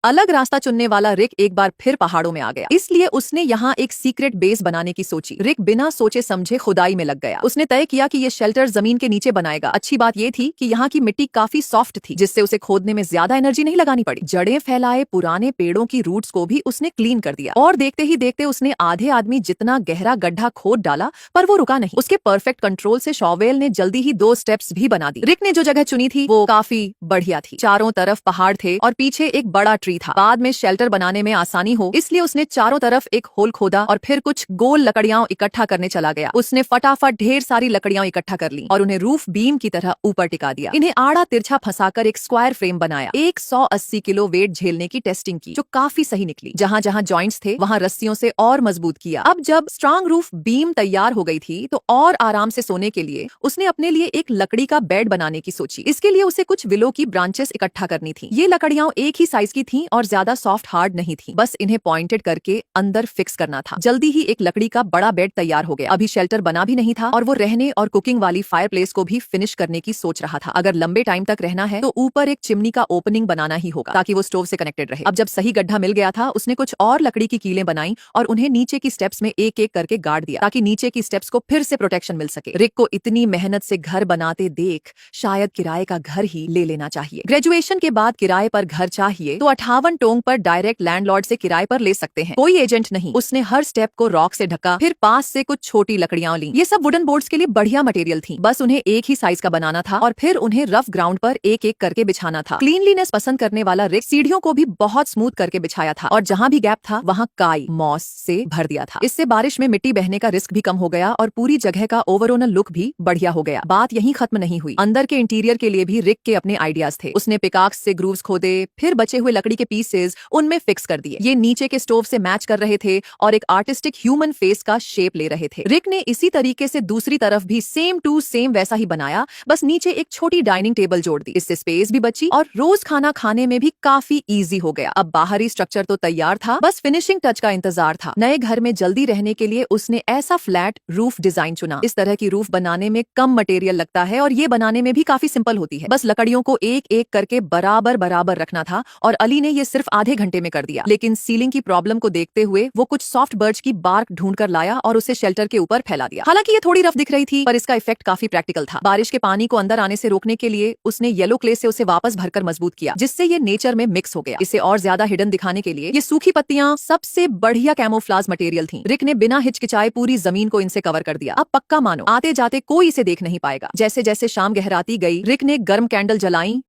अलग रास्ता चुनने वाला रिक एक बार फिर पहाड़ों में आ गया, इसलिए उसने यहाँ एक सीक्रेट बेस बनाने की सोची। रिक बिना सोचे समझे खुदाई में लग गया। उसने तय किया कि ये शेल्टर जमीन के नीचे बनाएगा। अच्छी बात ये थी कि यहाँ की मिट्टी काफी सॉफ्ट थी, जिससे उसे खोदने में ज्यादा एनर्जी नहीं लगानी पड़ी। जड़ें फैलाए पुराने पेड़ों की रूट्स को भी उसने क्लीन कर दिया और देखते ही देखते उसने आधे आदमी जितना गहरा गड्ढा खोद डाला, पर वो रुका नहीं। उसके परफेक्ट कंट्रोल से शॉवेल ने जल्दी ही 2 स्टेप्स भी बना दी। रिक ने जो जगह चुनी थी वो काफी बढ़िया थी। चारों तरफ पहाड़ थे और पीछे एक बड़ा ट्री था। बाद में शेल्टर बनाने में आसानी हो इसलिए उसने चारों तरफ एक होल खोदा और फिर कुछ गोल लकड़ियां इकट्ठा करने चला गया। उसने फटाफट ढेर सारी लकड़ियां इकट्ठा कर ली और उन्हें रूफ बीम की तरह ऊपर टिका दिया। इन्हें आड़ा तिरछा फंसाकर एक स्क्वायर फ्रेम बनाया। 180 किलो वेट झेलने की टेस्टिंग की, जो काफी सही निकली। जहां जहां जॉइंट्स थे वहां रस्सियों से और मजबूत किया। अब जब स्ट्रांग रूफ बीम तैयार हो गई थी तो और आराम से सोने के लिए उसने अपने लिए एक लकड़ी का बेड बनाने की सोची। इसके लिए उसे कुछ विलो की ब्रांचेस इकट्ठा करनी थी। ये लकड़ियां एक ही साइज की थीं और ज्यादा सॉफ्ट हार्ड नहीं थी। बस इन्हें पॉइंटेड करके अंदर फिक्स करना था। जल्दी ही एक लकड़ी का बड़ा बेड तैयार हो गया। अभी शेल्टर बना भी नहीं था और वो रहने और कुकिंग वाली फायरप्लेस को भी फिनिश करने की सोच रहा था। अगर लंबे टाइम तक रहना है तो ऊपर एक चिमनी का ओपनिंग बनाना ही होगा ताकि वो स्टोव से कनेक्टेड रहे। अब जब सही गड्ढा मिल गया था उसने कुछ और लकड़ी की कीलें बनाई और उन्हें नीचे की स्टेप्स में एक एक करके गाड़ दिया ताकि नीचे की स्टेप्स को फिर से प्रोटेक्शन मिल सके। रिक को इतनी मेहनत से घर बनाते देख शायद किराए का घर ही ले लेना चाहिए। ग्रेजुएशन के बाद किराए पर घर चाहिए तो 58 टोंग पर डायरेक्ट लैंडलॉर्ड से किराए पर ले सकते हैं, कोई एजेंट नहीं। उसने हर स्टेप को रॉक से ढका, फिर पास से कुछ छोटी लकड़ियां ली। ये सब वुडन बोर्ड्स के लिए बढ़िया मटेरियल थी। बस उन्हें एक ही साइज का बनाना था और फिर उन्हें रफ ग्राउंड पर एक एक करके बिछाना था। क्लीनलीनेस पसंद करने वाला रिक सीढ़ियों को भी बहुत स्मूथ करके बिछाया था और जहां भी गैप था वहां काई मॉस से भर दिया था। इससे बारिश में मिट्टी बहने का रिस्क भी कम हो गया और पूरी जगह का ओवरऑल लुक भी बढ़िया हो गया। बात यहीं खत्म नहीं हुई। अंदर के इंटीरियर के लिए भी रिक के अपने आइडियाज थे। उसने पिकाक्स से ग्रूव्स खोदे, फिर बचे हुए लकड़ी के पीसेस उनमें फिक्स कर दिए। ये नीचे के स्टोव से मैच कर रहे थे और एक आर्टिस्टिक ह्यूमन फेस का शेप ले रहे थे। रिक ने इसी तरीके से दूसरी तरफ भी सेम टू सेम वैसा ही बनाया, बस नीचे एक छोटी डाइनिंग टेबल जोड़ दी। इससे स्पेस भी बची और रोज खाना खाने में भी काफी इजी हो गया। अब बाहरी स्ट्रक्चर तो तैयार था, बस फिनिशिंग टच का इंतजार था। नए घर में जल्दी रहने के लिए उसने ऐसा फ्लैट रूफ डिजाइन चुना। इस तरह की रूफ बनाने में कम मटेरियल लगता है और ये बनाने में भी काफी सिंपल होती है। बस लकड़ियों को एक एक करके बराबर बराबर रखना था और अली ने ये सिर्फ आधे घंटे में कर दिया। लेकिन सीलिंग की प्रॉब्लम को देखते हुए वो कुछ सॉफ्ट बर्च की बार्क ढूंढ कर लाया और उसे शेल्टर के ऊपर फैला दिया। हालांकि ये थोड़ी रफ दिख रही थी पर इसका इफेक्ट काफी प्रैक्टिकल था। बारिश के पानी को अंदर आने से रोकने के लिए उसने येलो क्ले से उसे वापस भरकर मजबूत किया, जिससे ये नेचर में मिक्स हो गया। इसे और ज्यादा हिडन दिखाने के लिए ये सूखी पत्तियां सबसे बढ़िया कैमोफ्लाज मटेरियल थी। रिक ने बिना हिचकिचाए पूरी जमीन को इनसे कवर कर दिया। अब पक्का मानो आते जाते कोई इसे देख नहीं पाएगा। जैसे जैसे शाम गहराती गई रिक ने गर्म कैंडल जलाई